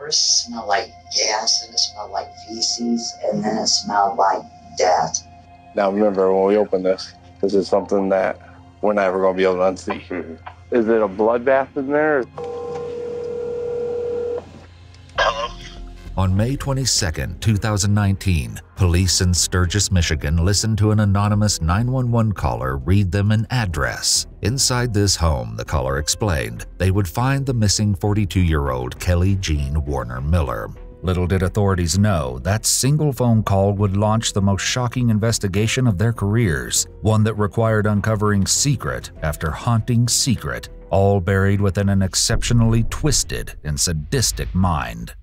First it smelled like gas, and it smelled like feces, and then it smelled like death. Now remember, when we open this is something that we're never going to be able to unsee. Is it a bloodbath in there? On May 22, 2019, police in Sturgis, Michigan listened to an anonymous 911 caller read them an address. Inside this home, the caller explained, they would find the missing 42-year-old Kelly Jean Warner Miller. Little did authorities know that single phone call would launch the most shocking investigation of their careers, one that required uncovering secret after haunting secret, all buried within an exceptionally twisted and sadistic mind.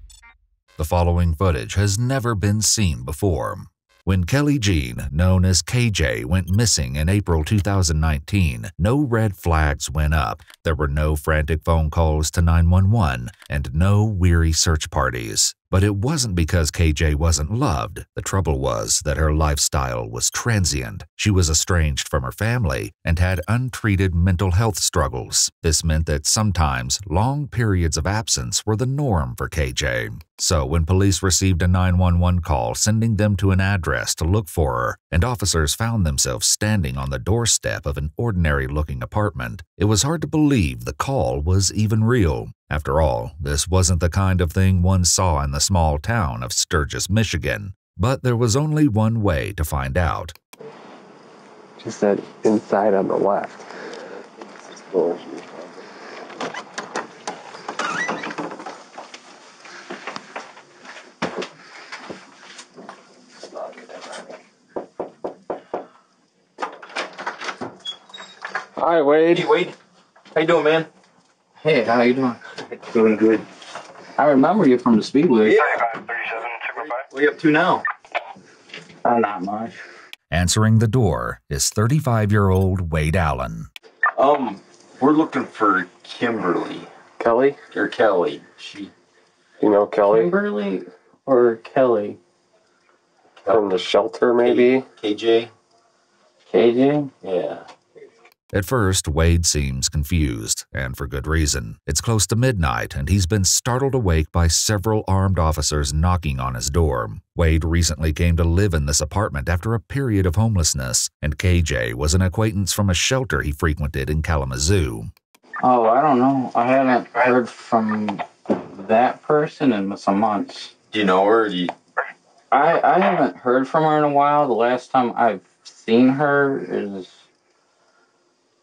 The following footage has never been seen before. When Kelly Jean, known as KJ, went missing in April 2019, no red flags went up. There were no frantic phone calls to 911 and no weary search parties. But it wasn't because KJ wasn't loved. The trouble was that her lifestyle was transient. She was estranged from her family and had untreated mental health struggles. This meant that sometimes long periods of absence were the norm for KJ. So when police received a 911 call sending them to an address to look for her, and officers found themselves standing on the doorstep of an ordinary-looking apartment, it was hard to believe the call was even real. After all, this wasn't the kind of thing one saw in the small town of Sturgis, Michigan. But there was only one way to find out. Just that inside on the left. Hi, Wade. Hey, Wade. How you doing, man? Hey, how you doing? Doing good. I remember you from the Speedway. Yeah. What are you up to now? Not much. Answering the door is 35-year-old Wade Allen. We're looking for Kimberly. Kelly? Or Kelly. You know Kelly? Kimberly or Kelly? From the shelter, maybe? KJ? KJ? Yeah. At first, Wade seems confused, and for good reason. It's close to midnight, and he's been startled awake by several armed officers knocking on his door. Wade recently came to live in this apartment after a period of homelessness, and KJ was an acquaintance from a shelter he frequented in Kalamazoo. Oh, I don't know. I haven't heard from that person in some months. Do you know her? I haven't heard from her in a while. The last time I've seen her is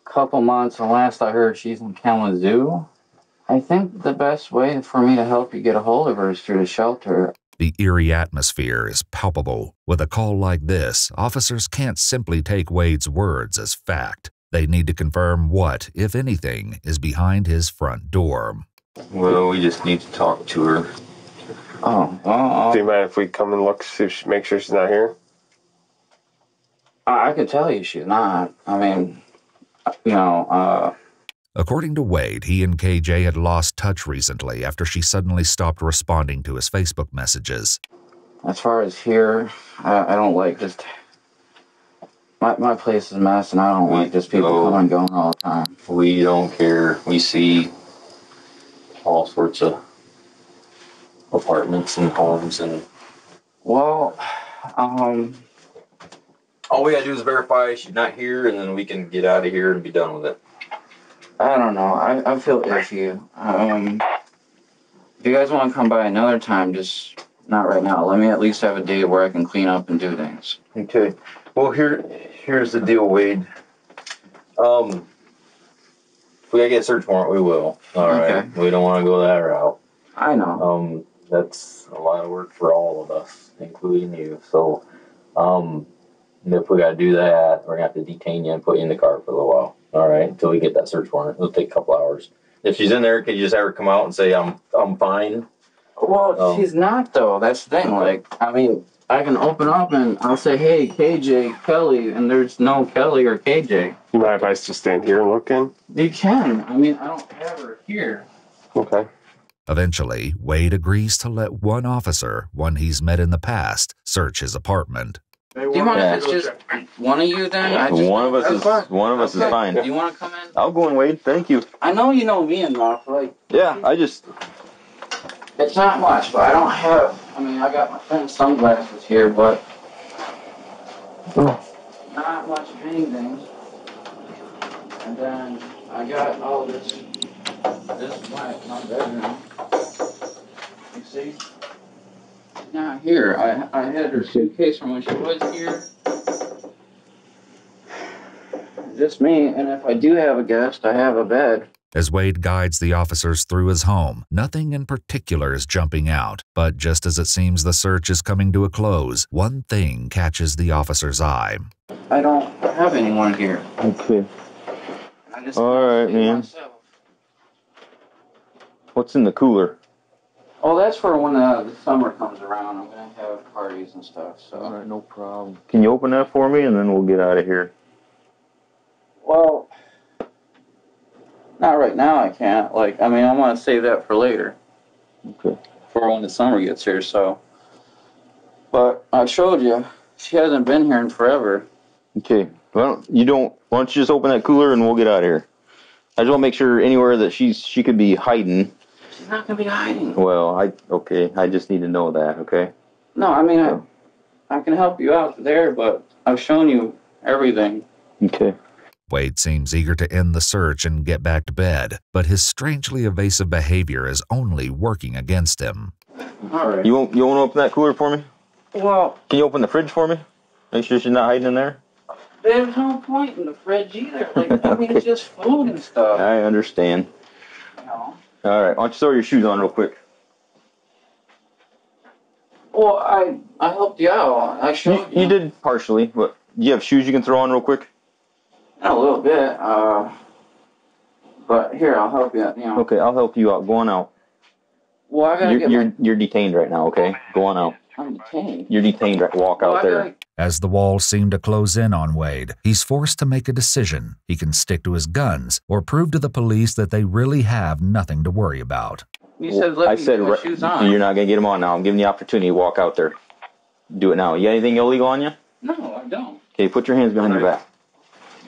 couple months, and last I heard she's in Kalamazoo. I think the best way for me to help you get a hold of her is through the shelter. The eerie atmosphere is palpable. With a call like this, officers can't simply take Wade's words as fact. They need to confirm what, if anything, is behind his front door. Well, we just need to talk to her. Do you mind if we come and look, make sure she's not here? I can tell you she's not. I mean, According to Wade, he and KJ had lost touch recently after she suddenly stopped responding to his Facebook messages. As far as here, I don't like just... My place is a mess, and I don't like just people coming and going all the time. We don't care. We see all sorts of apartments and homes and... Well, all we gotta do is verify she's not here, and then we can get out of here and be done with it. I don't know. I feel iffy. If you guys want to come by another time, just not right now. Let me at least have a day where I can clean up and do things. Okay. Well, here's the deal, Wade. If we gotta get a search warrant, we will. All right. Okay. We don't want to go that route. I know. That's a lot of work for all of us, including you. So, if we got to do that, we're going to have to detain you and put you in the car for a little while. All right, until we get that search warrant. It'll take a couple hours. If she's in there, can you just have her come out and say, I'm fine? Well, she's not, though. That's the thing. Like, I mean, I can open up and I'll say, hey, KJ, Kelly, and there's no Kelly or KJ. You mind if I just stand here and look in? You can. I mean, I don't have her here. Okay. Eventually, Wade agrees to let one officer, one he's met in the past, search his apartment. Do you want if it's just one of you then? One of us is fine. Do you want to come in? I'll go in, Wade. Thank you. I know you know me enough. Like, yeah, I just It's not much, but I don't have, I mean, I got my friend's sunglasses here, but not much of anything. And then I got all this is my bedroom. You see? Now here, I had her suitcase from when she was here. Just me, and if I do have a guest, I have a bed. As Wade guides the officers through his home, nothing in particular is jumping out. But just as it seems the search is coming to a close, one thing catches the officer's eye. I don't have anyone here. Okay. I just all right, man. Myself. What's in the cooler? Oh, that's for when the summer comes around. I'm going to have parties and stuff. So. All right, no problem. Can you open that for me, and then we'll get out of here? Well, not right now. I can't. Like, I mean, I want to save that for later. Okay. For when the summer gets here. So. But I showed you. She hasn't been here in forever. Okay. Well, why don't you just open that cooler and we'll get out of here? I just want to make sure anywhere that she could be hiding. She's not gonna be hiding. Well, I just need to know that, okay? No, I mean, I can help you out there, but I've shown you everything. Okay. Wade seems eager to end the search and get back to bed, but his strangely evasive behavior is only working against him. All right. You want to open that cooler for me? Well, can you open the fridge for me? Make sure she's not hiding in there. There's no point in the fridge either. Like, I mean, it's just food and stuff. I understand. You know. All right, why don't you throw your shoes on real quick? Well, I helped you out. I showed you. You did partially, but do you have shoes you can throw on real quick? A little bit. But here, I'll help you. You know. Okay, I'll help you out. Go on out. Well, I gotta you're detained right now. Okay, go on out. I'm detained. You're detained. Right, walk out there. As the walls seem to close in on Wade, he's forced to make a decision. He can stick to his guns or prove to the police that they really have nothing to worry about. You said let me get my shoes on. You're not going to get them on now. I'm giving you the opportunity to walk out there. Do it now. You got anything illegal on you? No, I don't. Okay, put your hands behind your back.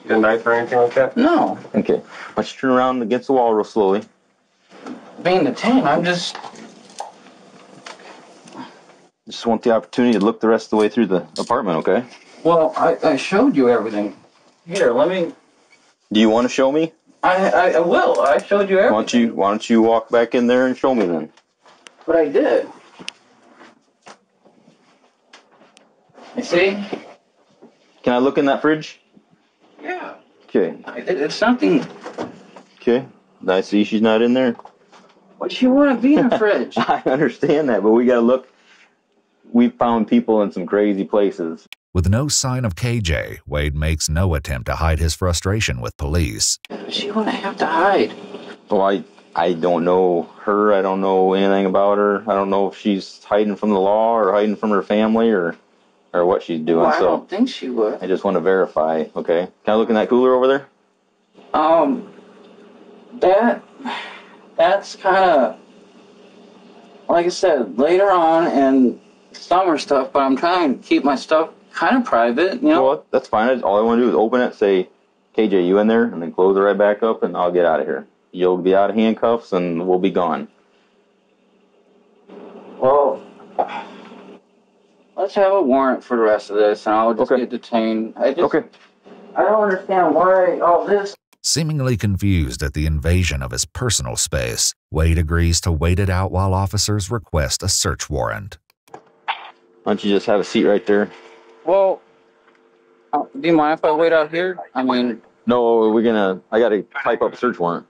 You got a knife or anything like that? No. Okay. Why don't you turn around against the wall real slowly. Being detained, I'm just want the opportunity to look the rest of the way through the apartment, okay? Well, I showed you everything. Here, let me... Do you want to show me? I will. I showed you everything. Why don't you walk back in there and show me then? But I did. You see? Can I look in that fridge? Yeah. Okay. It's something... Okay. I see she's not in there. What do you want to be in the fridge? I understand that, but we got to look. We found people in some crazy places. With no sign of KJ, Wade makes no attempt to hide his frustration with police. She wouldn't have to hide. Well, I don't know her. I don't know anything about her. I don't know if she's hiding from the law or hiding from her family or what she's doing. Well, I don't think she would. I just want to verify. Okay. Can I look in that cooler over there? That's kind of, like I said, later on and summer stuff, but I'm trying to keep my stuff kind of private, you know? Well, that's fine. All I want to do is open it, say, KJ, you in there? And then close it right back up, and I'll get out of here. You'll be out of handcuffs, and we'll be gone. Well, let's have a warrant for the rest of this, and I'll just get detained. I don't understand why all this. Seemingly confused at the invasion of his personal space, Wade agrees to wait it out while officers request a search warrant. Why don't you just have a seat right there? Well, do you mind if I wait out here? I mean... No, I got to type up a search warrant.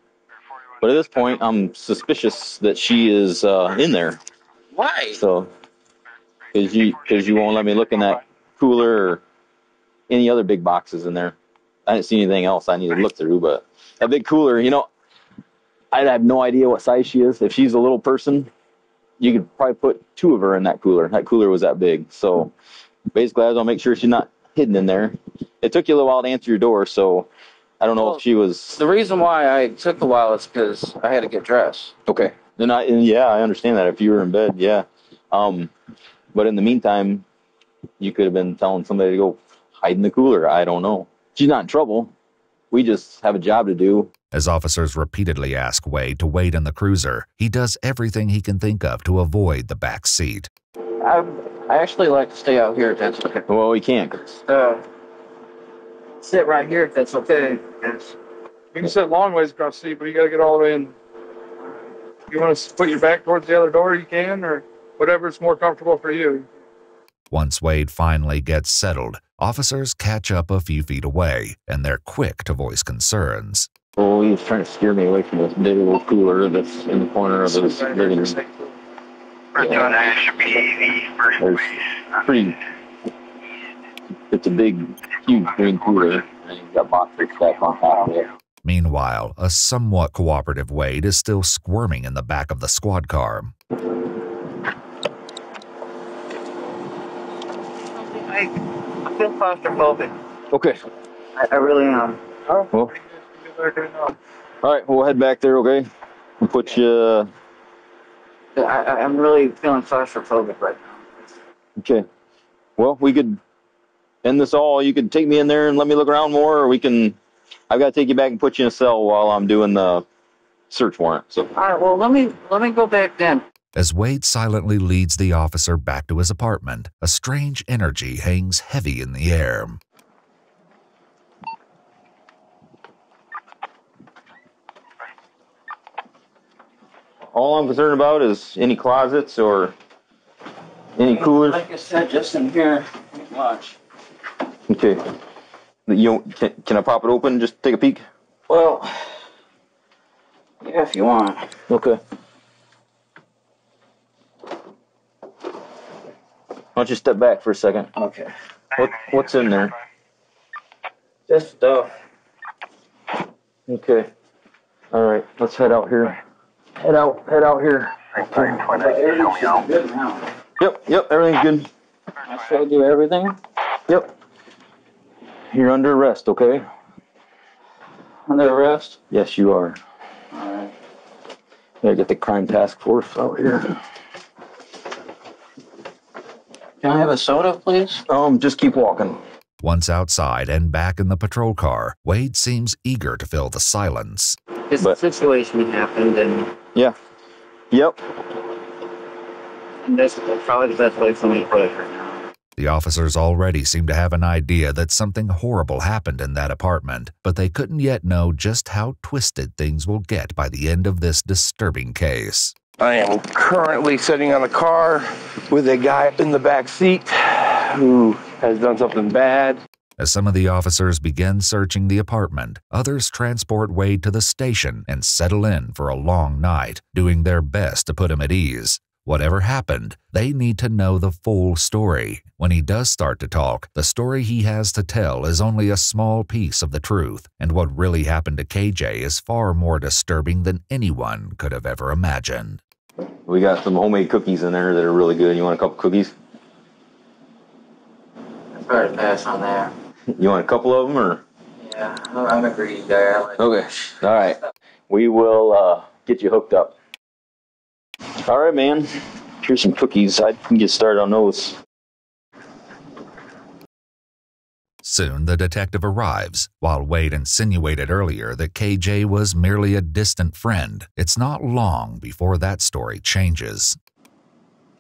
But at this point, I'm suspicious that she is in there. Why? So, because you won't let me look in that cooler or any other big boxes in there. I didn't see anything else I needed to look through, but that big cooler, I have no idea what size she is. If she's a little person, you could probably put two of her in that cooler. That cooler was that big. So basically, I was going to make sure she's not hidden in there. It took you a little while to answer your door, so I don't know if she was... The reason why I took a while is because I had to get dressed. Okay. Then I understand that. If you were in bed, yeah. But in the meantime, you could have been telling somebody to go hide in the cooler. I don't know. She's not in trouble. We just have a job to do. As officers repeatedly ask Wade to wait in the cruiser, he does everything he can think of to avoid the back seat. I actually like to stay out here if that's okay. Well, we can't. Sit right here if that's okay. You can sit long ways across the seat, but you got to get all the way in. You want to put your back towards the other door, you can, or whatever's more comfortable for you. Once Wade finally gets settled, officers catch up a few feet away, and they're quick to voice concerns. Oh, he's trying to steer me away from this big little cooler that's in the corner of this living room. We're doing that. Should be the first place. It's a big, huge green cooler, and he's got boxes stacked on top of it. Meanwhile, a somewhat cooperative Wade is still squirming in the back of the squad car. I feel claustrophobic. Okay. I really am. Well, all right, we'll head back there, okay? We'll put you... I'm really feeling claustrophobic right now. Okay. Well, we could end this all. You could take me in there and let me look around more, or we can... I've got to take you back and put you in a cell while I'm doing the search warrant. So. All right, well, let me go back then. As Wade silently leads the officer back to his apartment, a strange energy hangs heavy in the air. All I'm concerned about is any closets or any coolers. Like I said, just in here, watch. Okay. Can I pop it open? Just take a peek? Well, yeah, if you want. Okay. Why don't you step back for a second? Okay. What's in there? Just stuff. Okay. All right. Let's head out here. Head out here. Everything's good now. Yep. Everything's good. I showed you everything. Yep. You're under arrest, okay? Under arrest? Yes, you are. All right. Gotta get the crime task force out here. Can I have a soda, please? Just keep walking. Once outside and back in the patrol car, Wade seems eager to fill the silence. This situation happened, and Yeah. Yep. that's probably the best way for me to put it right now. The officers already seem to have an idea that something horrible happened in that apartment, but they couldn't yet know just how twisted things will get by the end of this disturbing case. I am currently sitting on a car with a guy in the back seat who has done something bad. As some of the officers begin searching the apartment, others transport Wade to the station and settle in for a long night, doing their best to put him at ease. Whatever happened, they need to know the full story. When he does start to talk, the story he has to tell is only a small piece of the truth, and what really happened to KJ is far more disturbing than anyone could have ever imagined. We got some homemade cookies in there that are really good. You want a couple cookies? I'd better pass on that. You want a couple of them, or? Yeah, I'm a greedy guy. Okay. All right. We will get you hooked up. All right, man. Here's some cookies. I can get started on those. Soon, the detective arrives. While Wade insinuated earlier that KJ was merely a distant friend, it's not long before that story changes.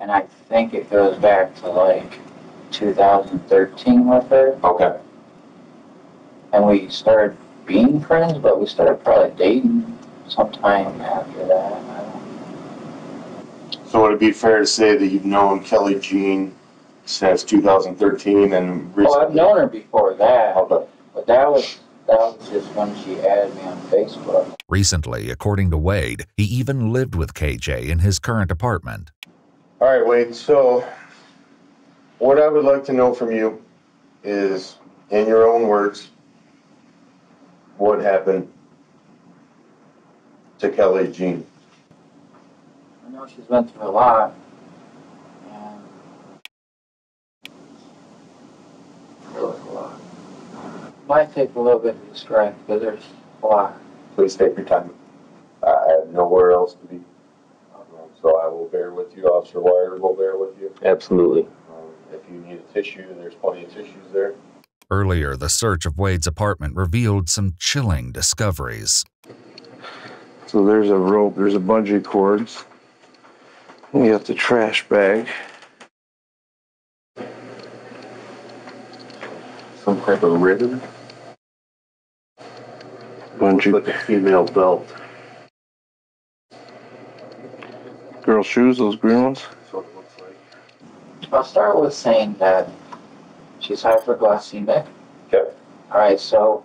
And I think it goes back to like 2013 with her. Okay. And we started being friends, but we started probably dating sometime after that. I don't know. So would it be fair to say that you've known Kelly Jean since 2013 and recently? Oh, I've known her before that, Okay. but that was just when she added me on Facebook. Recently, according to Wade, he even lived with KJ in his current apartment. All right, Wade. So what I would like to know from you is, in your own words, what happened to Kelly Jean? I know she's been through a lot. And really a lot. Might take a little bit to describe, because there's a lot. Please take your time. I have nowhere else to be. So I will bear with you. Officer Wire will bear with you. Absolutely. If you need a tissue, there's plenty of tissues there. Earlier, the search of Wade's apartment revealed some chilling discoveries. So there's a rope, there's a bungee cords. You got the trash bag. Some type of ribbon. Looks like a female belt. Girl shoes, those green ones. That's what it looks like. I'll start with saying that she's hyperglycemic. Okay. Alright, so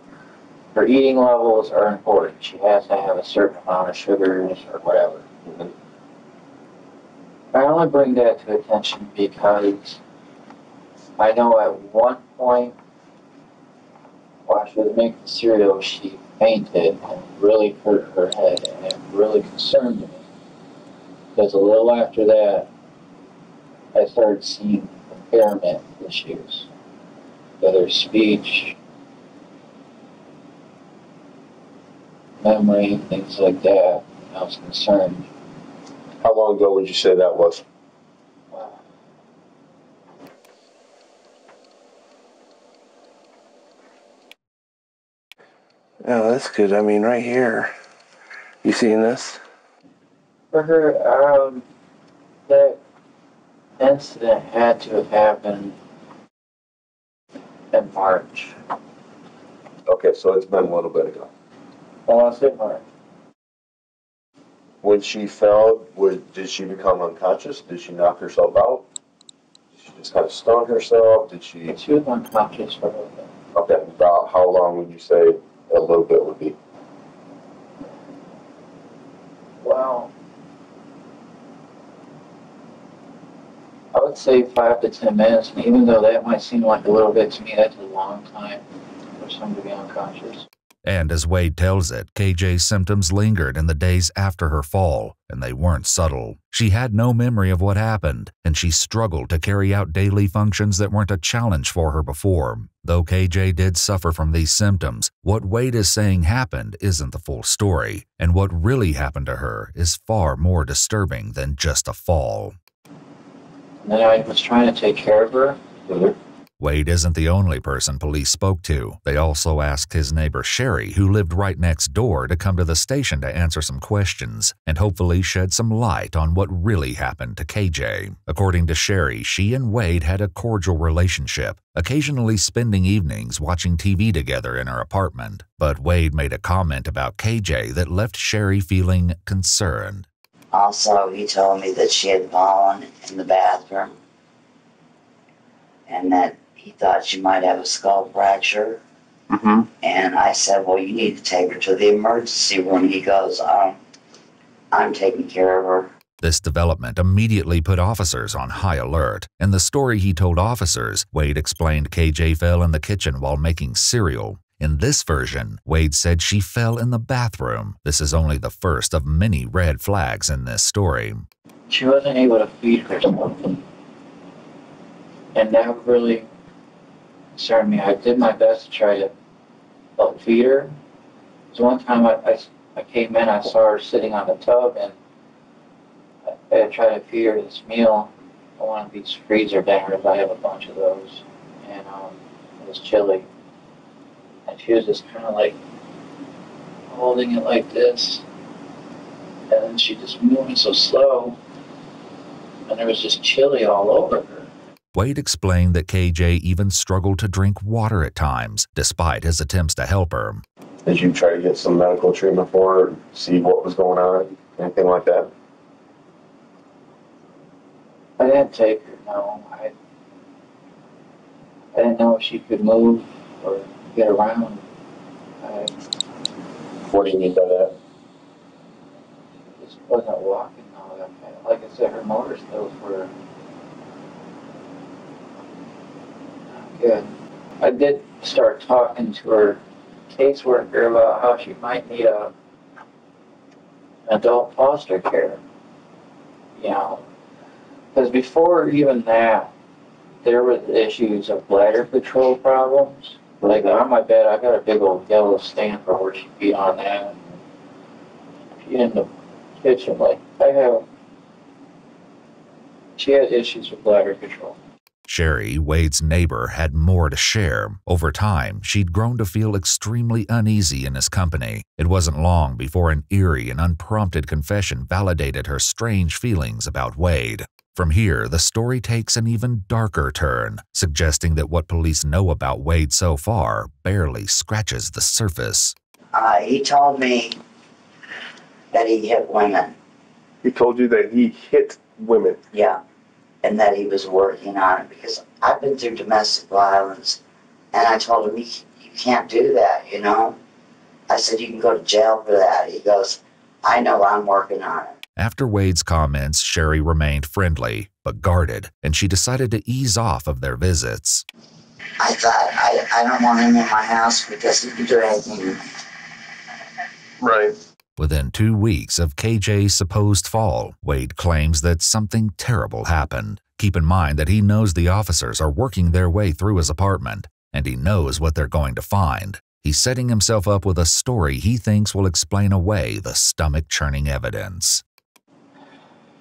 her eating levels are important. She has to have a certain amount of sugars or whatever. Mhm. I only bring that to attention because I know at one point while she was making cereal, she fainted and really hurt her head, and it really concerned me. Because a little after that, I started seeing impairment issues, whether speech, memory, things like that. I was concerned. How long ago would you say that was? Oh, that's good. I mean, right here. You seeing this? For her, that incident had to have happened in March. Okay, so it's been a little bit ago. I want to say March. When she fell, did she become unconscious? Did she knock herself out? Did she just kind of stun herself? Did she? She was unconscious for a little bit. Okay, about how long would you say a little bit would be? Well, I would say 5 to 10 minutes, and even though that might seem like a little bit to me, that's a long time for someone to be unconscious. And as Wade tells it, KJ's symptoms lingered in the days after her fall, and they weren't subtle. She had no memory of what happened, and she struggled to carry out daily functions that weren't a challenge for her before. Though KJ did suffer from these symptoms, what Wade is saying happened isn't the full story, and what really happened to her is far more disturbing than just a fall. And then I was trying to take care of her. Wade isn't the only person police spoke to. They also asked his neighbor Sherry, who lived right next door, to come to the station to answer some questions and hopefully shed some light on what really happened to KJ. According to Sherry, she and Wade had a cordial relationship, occasionally spending evenings watching TV together in her apartment. But Wade made a comment about KJ that left Sherry feeling concerned. Also, he told me that she had fallen in the bathroom and that he thought she might have a skull fracture. Mm-hmm. And I said, well, you need to take her to the emergency room. He goes, I'm taking care of her. This development immediately put officers on high alert. In the story he told officers, Wade explained KJ fell in the kitchen while making cereal. In this version, Wade said she fell in the bathroom. This is only the first of many red flags in this story. She wasn't able to feed herself. And that really concerned me. I did my best to try to help feed her. So one time I came in, I saw her sitting on the tub, and I tried to feed her this meal. One of these freezer dinners, I have a bunch of those, and it was chili. And she was just kind of like holding it like this, and then she just moving so slow, and there was just chili all over her. Wade explained that KJ even struggled to drink water at times, despite his attempts to help her. Did you try to get some medical treatment for her, see what was going on, anything like that? I didn't take her, no. I didn't know if she could move or get around. What do you mean by that? She just wasn't walking all that fast. Like I said, her motor skills were not good. I did start talking to her caseworker about how she might need adult foster care. You know, because before even that, there were issues of bladder control problems. Like on my bed, I got a big old yellow stain for where she peed on that. She in the kitchen, like she had issues with bladder control. Sherry, Wade's neighbor, had more to share. Over time, she'd grown to feel extremely uneasy in his company. It wasn't long before an eerie and unprompted confession validated her strange feelings about Wade. From here, the story takes an even darker turn, suggesting that what police know about Wade so far barely scratches the surface. He told me that he hit women. He told you that he hit women? Yeah. And that he was working on it, because I've been through domestic violence, and I told him, you can't do that, you know? I said, you can go to jail for that. He goes, I know, I'm working on it. After Wade's comments, Sherry remained friendly, but guarded, and she decided to ease off of their visits. I thought, I don't want him in my house because he can do anything. Right. Within 2 weeks of KJ's supposed fall, Wade claims that something terrible happened. Keep in mind that he knows the officers are working their way through his apartment, and he knows what they're going to find. He's setting himself up with a story he thinks will explain away the stomach-churning evidence.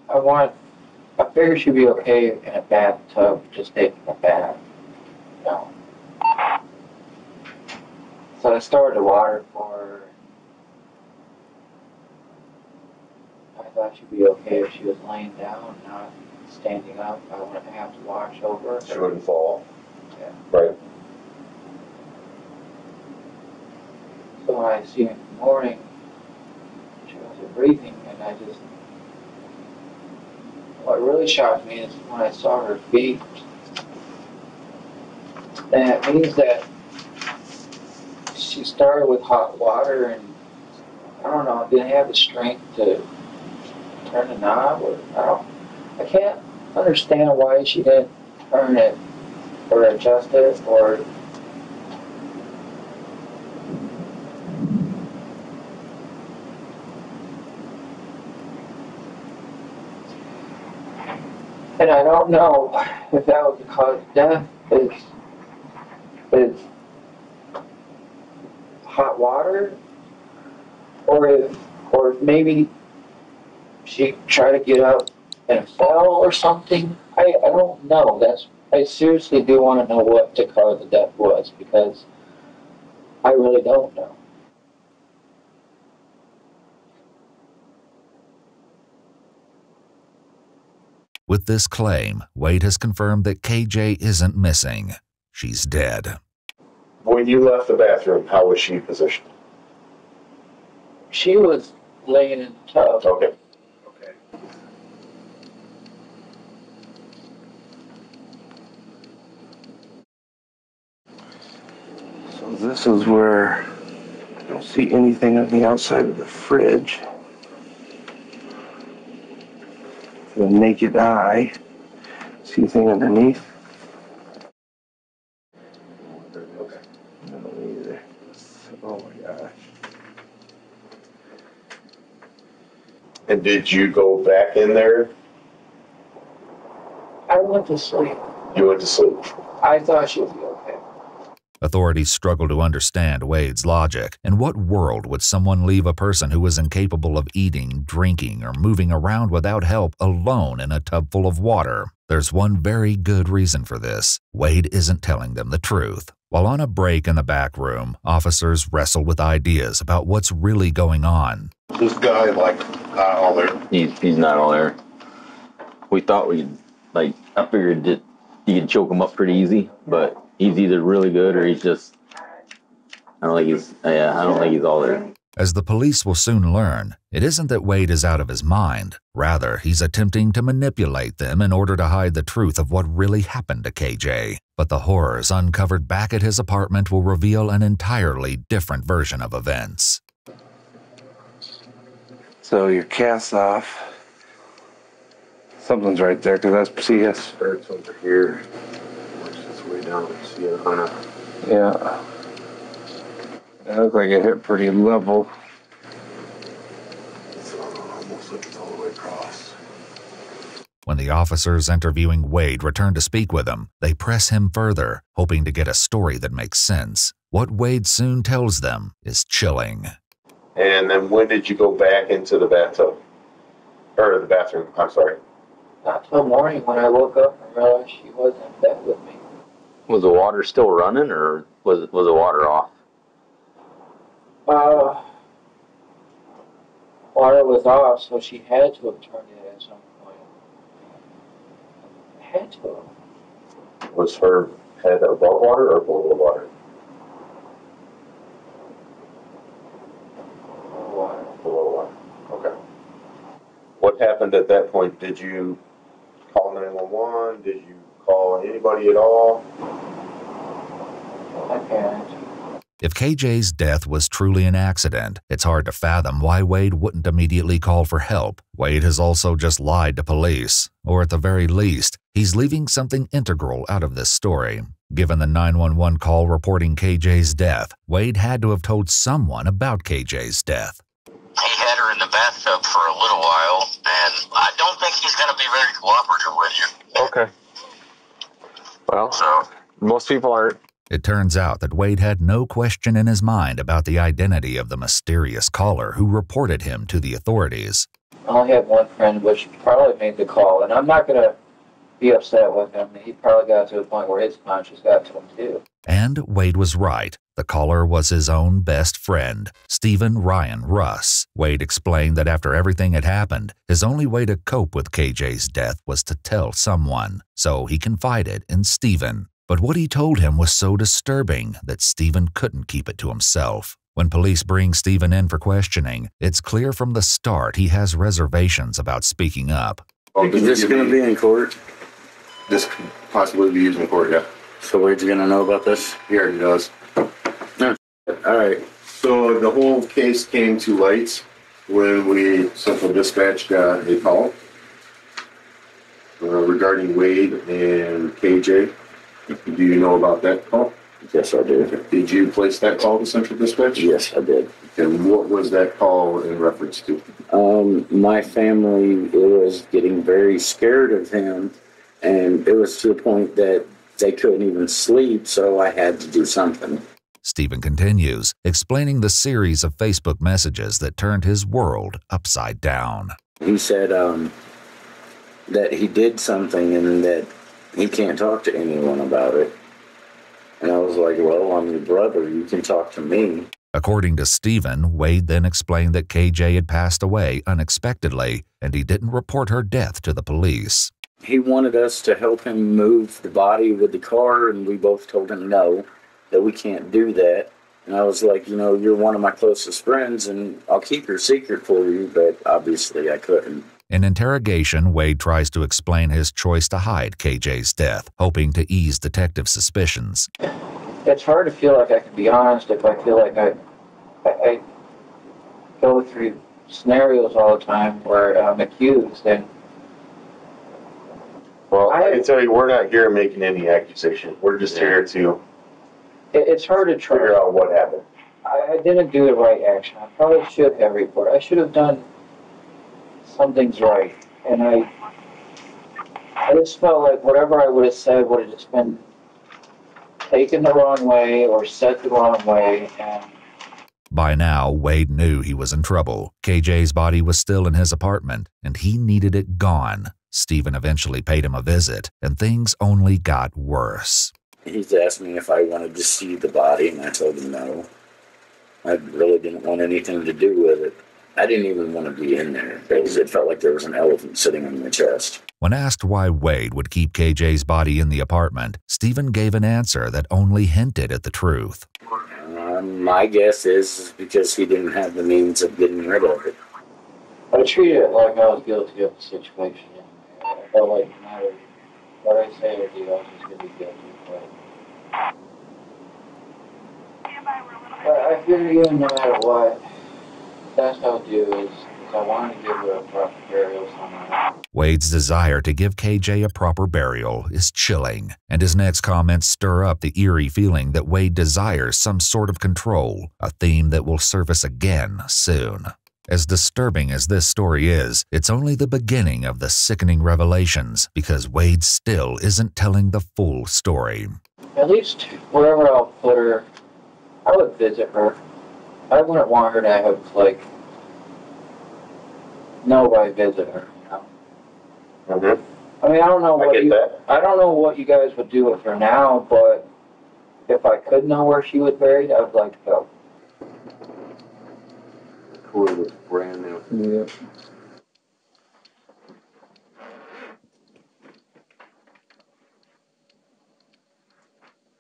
I figured she'd be okay in a bathtub, just taking a bath. No. So I started the water for her. I thought she'd be okay if she was laying down, not standing up. I wouldn't have to watch over her. She wouldn't fall. Yeah. Right. So when I see her in the morning, she wasn't breathing, and what really shocked me is when I saw her feet. And it means that she started with hot water, and I don't know, didn't have the strength to turn the knob, or I can't understand why she didn't turn it or adjust it, or and I don't know if that was the cause of death is hot water, or if maybe she tried to get up and fell or something. I don't know. I seriously do want to know what the cause of death was, because I really don't know. With this claim, Wade has confirmed that KJ isn't missing. She's dead. When you left the bathroom, how was she positioned? She was laying in the tub. Okay. So this is where I don't see anything on the outside of the fridge. The naked eye. See anything underneath? No, either. Oh my gosh. And did you go back in there? I went to sleep. You went to sleep. I thought she would be okay. Authorities struggle to understand Wade's logic. In what world would someone leave a person who was incapable of eating, drinking, or moving around without help alone in a tub full of water? There's one very good reason for this. Wade isn't telling them the truth. While on a break in the back room, officers wrestle with ideas about what's really going on. This guy, not all there. He's not all there. We thought I figured that you could choke him up pretty easy, but he's either really good or he's just, I don't think he's all there. As the police will soon learn, it isn't that Wade is out of his mind. Rather, he's attempting to manipulate them in order to hide the truth of what really happened to KJ. But the horrors uncovered back at his apartment will reveal an entirely different version of events. So your cast's off. Something's right there, because that's CS. Starts over here. Works its way down. See it on a... Yeah. It looks like it hit pretty level. It's almost like it's all the way across. When the officers interviewing Wade return to speak with him, they press him further, hoping to get a story that makes sense. What Wade soon tells them is chilling. And then when did you go back into the bathtub? Or the bathroom, I'm sorry. Not till morning when I woke up and realized she wasn't in bed with me. Was the water still running, or was the water off? Water was off, so she had to have turned it at some point. Had to have. Was her head above water or below water? Below water. Below water. Okay. What happened at that point? Did you call 911? Did you call anybody at all? My parents. If KJ's death was truly an accident, it's hard to fathom why Wade wouldn't immediately call for help. Wade has also just lied to police, or at the very least, he's leaving something integral out of this story. Given the 911 call reporting KJ's death, Wade had to have told someone about KJ's death. He had her in the bathtub for a little while, and I don't think he's going to be very cooperative with you. Okay. Well, So, most people aren't. It turns out that Wade had no question in his mind about the identity of the mysterious caller who reported him to the authorities. I only had one friend which probably made the call, and I'm not going to be upset with him. He probably got to a point where his conscience got to him too. And Wade was right. The caller was his own best friend, Stephen Ryan Russ. Wade explained that after everything had happened, his only way to cope with KJ's death was to tell someone. So he confided in Stephen. But what he told him was so disturbing that Stephen couldn't keep it to himself. When police bring Stephen in for questioning, it's clear from the start he has reservations about speaking up. Is this going to be in court? This could possibly be used in court, yeah. So Wade's going to know about this? He already knows. All right. So the whole case came to light when Central Dispatch got a call regarding Wade and KJ. Do you know about that call? Yes, I do. Did you place that call to Central Dispatch? Yes, I did. And what was that call in reference to? My family was getting very scared of him, and it was to the point that they couldn't even sleep, so I had to do something. Stephen continues, explaining the series of Facebook messages that turned his world upside down. He said that he did something and that he can't talk to anyone about it. And I was like, well, I'm your brother. You can talk to me. According to Stephen, Wade then explained that KJ had passed away unexpectedly, and he didn't report her death to the police. He wanted us to help him move the body with the car, and we both told him no, that we can't do that. And I was like, you know, you're one of my closest friends, and I'll keep your secret for you, but obviously I couldn't. In interrogation, Wade tries to explain his choice to hide KJ's death, hoping to ease detective suspicions. It's hard to feel like I can be honest if I feel like I go through scenarios all the time where I'm accused. And Well, I can tell you, we're not here making any accusation. We're just here to it's hard to try. figure out what happened. I didn't do the right action. I probably should have reported. I should have done something's right. And I just felt like whatever I would have said would have just been taken the wrong way or said the wrong way. And by now, Wade knew he was in trouble. KJ's body was still in his apartment, and he needed it gone. Stephen eventually paid him a visit, and things only got worse. He's asked me if I wanted to see the body, and I told him no. I really didn't want anything to do with it. I didn't even want to be in there because it felt like there was an elephant sitting on my chest. When asked why Wade would keep KJ's body in the apartment, Stephen gave an answer that only hinted at the truth. My guess is because he didn't have the means of getting rid of it. I treated it like I was guilty of the situation. I felt like no matter what I say or do, I was just going to be guilty. But I figured even no matter what, that's how I'll do is I want to give her a proper burial somewhere. Wade's desire to give KJ a proper burial is chilling, and his next comments stir up the eerie feeling that Wade desires some sort of control, a theme that will surface again soon. As disturbing as this story is, it's only the beginning of the sickening revelations because Wade still isn't telling the full story. At least wherever I'll put her, I would visit her. I wouldn't want her to have, nobody visit her, you know? Mm-hmm. I mean, I don't know I what get that. I don't know what you guys would do with her now, but if I could know where she was buried, I would like to go. Cooler was brand new. Yeah.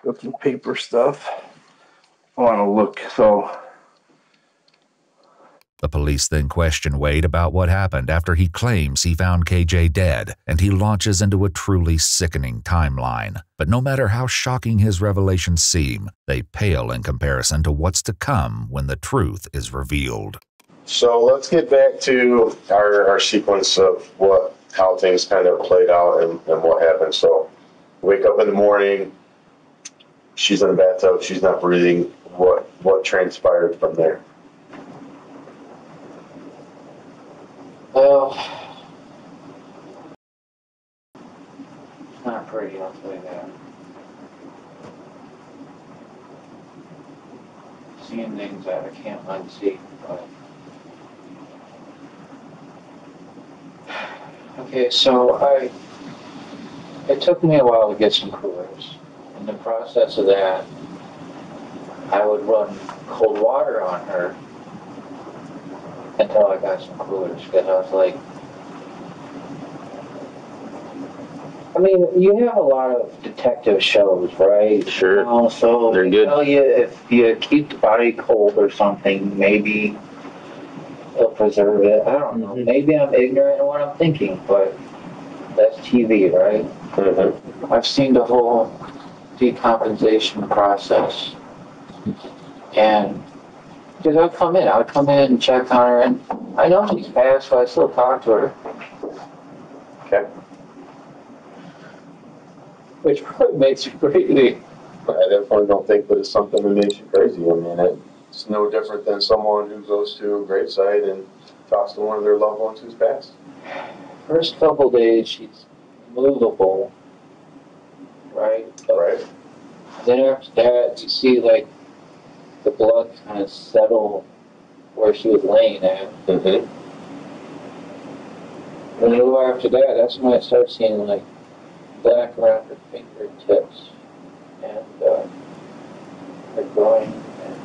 Got some paper stuff. I want to look, so. The police then question Wade about what happened after he claims he found KJ dead, and he launches into a truly sickening timeline. But no matter how shocking his revelations seem, they pale in comparison to what's to come when the truth is revealed. So let's get back to our sequence of how things kind of played out and what happened. So wake up in the morning, she's in the bathtub, she's not breathing. What transpired from there? Well, it's not pretty, I'll tell you that. Seeing things that I can't unsee, but. Okay, so it took me a while to get some coolers. In the process of that, I would run cold water on her until I got some coolers, because I was like, I mean, you have a lot of detective shows, right? Sure. So They're they good. tell you if you keep the body cold or something, maybe it'll preserve it. I don't know. Maybe I'm ignorant in what I'm thinking, but that's TV, right? Mm-hmm. I've seen the whole decomposition process. And because I would come in and check on her, and I know she's passed, but I still talk to her. Okay. Which probably makes you crazy. I definitely don't think that it's something that makes you crazy. I mean, it's no different than someone who goes to a gravesite and talks to one of their loved ones who's passed. First couple days, she's movable, right? Right. Then after that, you see like the blood kind of settle where she was laying at. Mm-hmm. And a little after that, that's when I start seeing like black around her fingertips and her groin and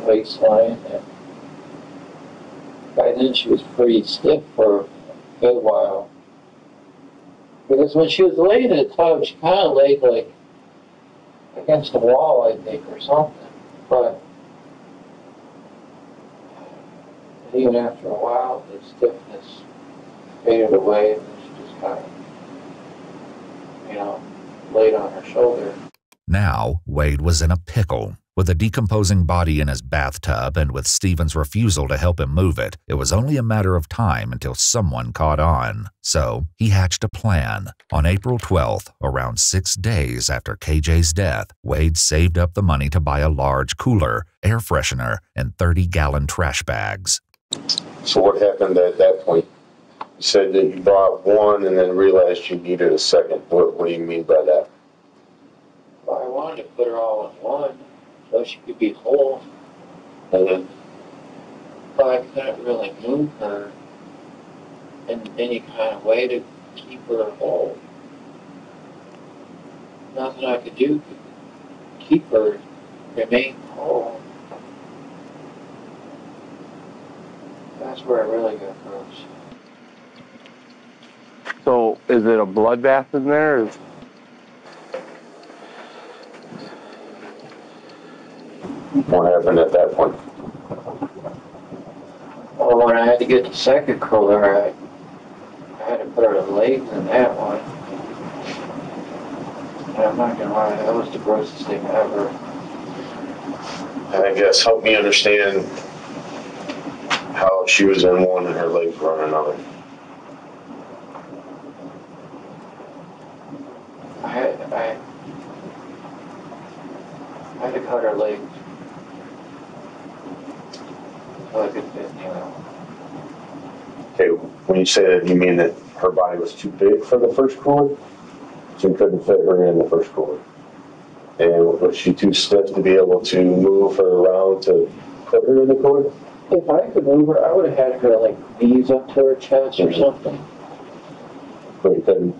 waistline. And by then she was pretty stiff for a good while. Because when she was laying in the tub, she kind of laid like against the wall, I think, or something. But even after a while, the stiffness faded away, and she just kind of, laid on her shoulder. Now, Wade was in a pickle. With a decomposing body in his bathtub and with Stephen's refusal to help him move it, it was only a matter of time until someone caught on. So he hatched a plan. On April 12th, around 6 days after KJ's death, Wade saved up the money to buy a large cooler, air freshener, and 30-gallon trash bags. So what happened at that point? You said that you bought one and then realized you needed a second. What do you mean by that? Well, I wanted to put her all in one so she could be whole. Mm-hmm. But I couldn't really move her in any kind of way to keep her whole. Nothing I could do to keep her remain whole. That's where I really got gross. So, is it a bloodbath in there? What happened at that point? Well, when I had to get the second cooler, I had to put her legs in that one. And I'm not gonna lie, that was the grossest thing ever. I guess help me understand how she was in one and her legs were on another. I had to cut her legs so I could fit me out. Okay, when you say that, you mean that her body was too big for the first cooler? So you couldn't fit her in the first cooler? And was she too stiff to be able to move her around to put her in the cooler? If I could move her, I would have had her like knees up to her chest or something. but he couldn't.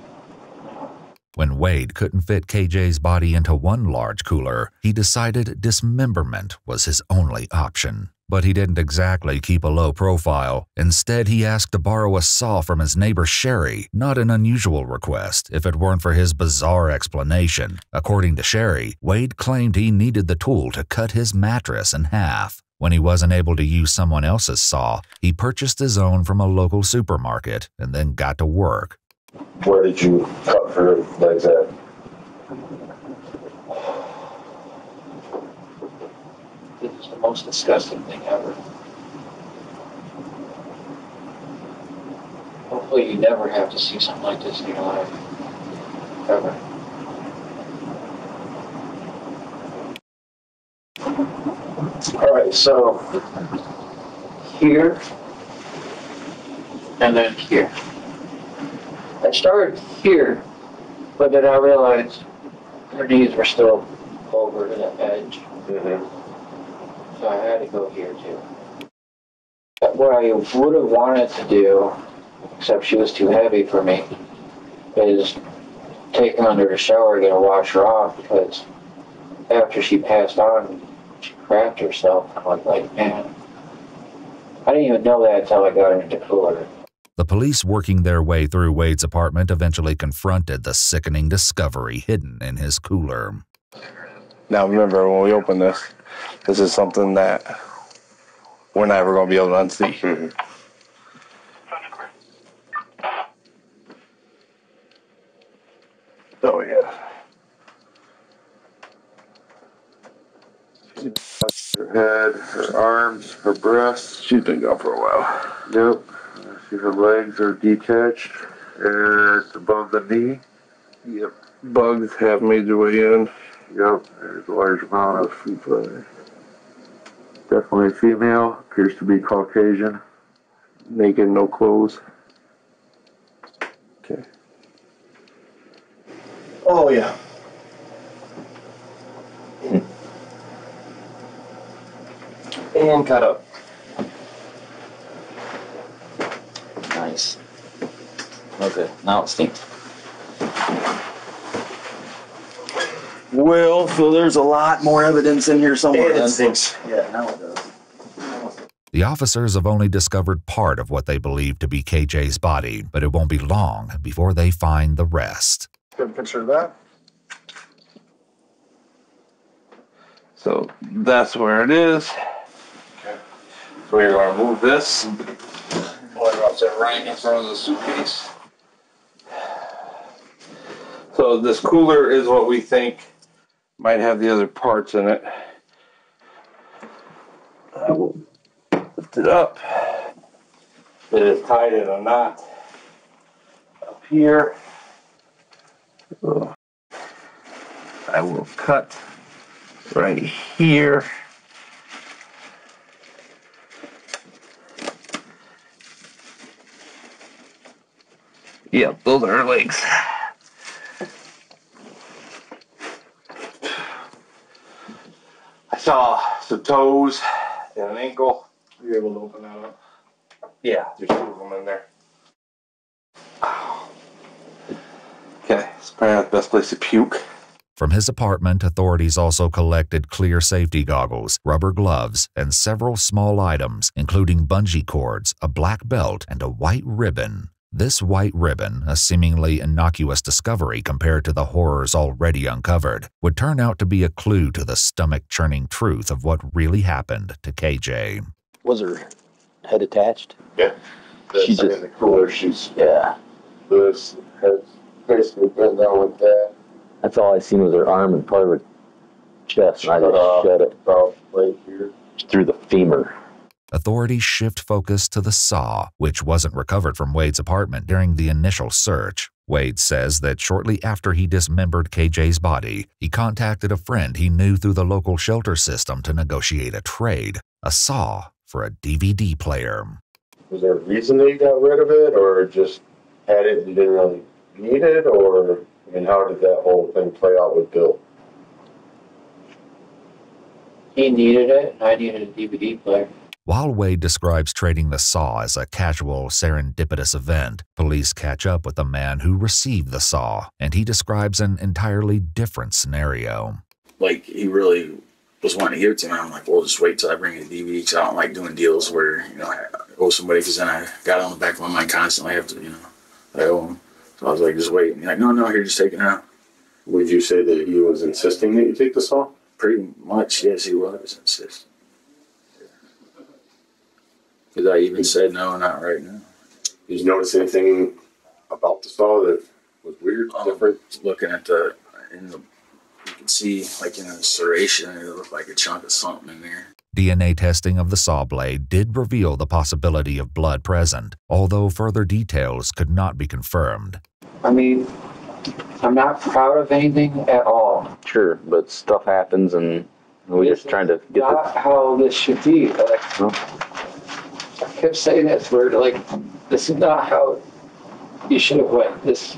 When Wade couldn't fit KJ's body into one large cooler, he decided dismemberment was his only option. But he didn't exactly keep a low profile. Instead, he asked to borrow a saw from his neighbor Sherry, not an unusual request if it weren't for his bizarre explanation. According to Sherry, Wade claimed he needed the tool to cut his mattress in half. When he wasn't able to use someone else's saw, he purchased his own from a local supermarket and then got to work. Where did you cut her legs at? This is the most disgusting thing ever. Hopefully you never have to see something like this in your life. Ever. Alright, so here and then here. I started here, but then I realized her knees were still over to the edge. Mm-hmm. So I had to go here too. What I would have wanted to do, except she was too heavy for me, is take her under the shower, get her, wash her off, because after she passed on, she crapped herself. I was like, man, I didn't even know that until I got her into the cooler. The police working their way through Wade's apartment eventually confronted the sickening discovery hidden in his cooler. Now remember, when we open this, this is something that we're never going to be able to unsee. Mm-hmm. Oh, yeah. Her head, her arms, her breasts. She's been gone for a while. Yep. See, her legs are detached and above the knee. Yep. Bugs have made their way in. Yep. There's a large amount of food there. Definitely female. Appears to be Caucasian. Naked, no clothes. Okay. Oh, yeah. And cut up. Nice. Okay, now it stinks. Well, so there's a lot more evidence in here somewhere. It stinks. Yeah, now it does. The officers have only discovered part of what they believe to be KJ's body, but it won't be long before they find the rest. Good picture of that. So that's where it is. Okay. So we're going to move this. Boy, drops it right in front of the suitcase. So this cooler is what we think might have the other parts in it. I will lift it up. It is tied in a knot up here. I will cut right here. Yep, those are her legs. I saw some toes and an ankle. Are you able to open that up? Yeah, there's two of them in there. Okay, it's probably not the best place to puke. From his apartment, authorities also collected clear safety goggles, rubber gloves, and several small items, including bungee cords, a black belt, and a white ribbon. This white ribbon, a seemingly innocuous discovery compared to the horrors already uncovered, would turn out to be a clue to the stomach-churning truth of what really happened to KJ. Was her head attached? Yeah. She's in the cooler. She's Yeah. this has basically been down with that. That's all I seen was her arm and part of her chest, and I just shut it. About right here. Through the femur. Authorities shift focus to the saw, which wasn't recovered from Wade's apartment during the initial search. Wade says that shortly after he dismembered KJ's body, he contacted a friend he knew through the local shelter system to negotiate a trade, a saw for a DVD player. Was there a reason that you got rid of it, or just had it and you didn't really need it, or how did that whole thing play out with Bill? He needed it, and I needed a DVD player. While Wade describes trading the saw as a casual, serendipitous event, police catch up with the man who received the saw, and he describes an entirely different scenario. Like, he really was wanting to give it to me. I'm like, well, just wait till I bring the DVD, because I don't like doing deals where, you know, I owe somebody, because then I got it on the back of my mind constantly. I have to, you know, I owe them. So I was like, just wait. And he's like, no, here, just take it out. Would you say that he was insisting that you take the saw? Pretty much, yes, he was insisting. Because I even said, no, not right now. Did you notice anything about the saw that was weird, different? Looking at you can see, like, in the serration, it looked like a chunk of something in there. DNA testing of the saw blade did reveal the possibility of blood present, although further details could not be confirmed. I mean, I'm not proud of anything at all. Sure, but stuff happens, and we're just trying to get not how this should be. Like, I kept saying this word, like, this is not how you should have went. This.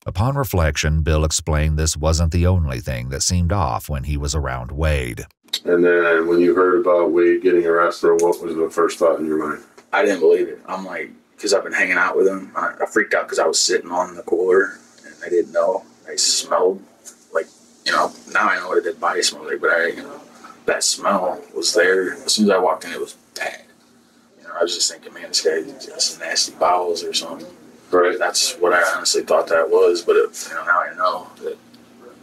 Upon reflection, Bill explained this wasn't the only thing that seemed off when he was around Wade. And then when you heard about Wade getting arrested, what was the first thought in your mind? I didn't believe it. I'm like, because I've been hanging out with him. I freaked out because I was sitting on the cooler and I didn't know. I smelled like, you know, now I know what a dead body smells like, but that smell was there. As soon as I walked in, it was bad. You know, I was just thinking, man, this guy got some nasty bowels or something. Right. That's what I honestly thought that was, but now I know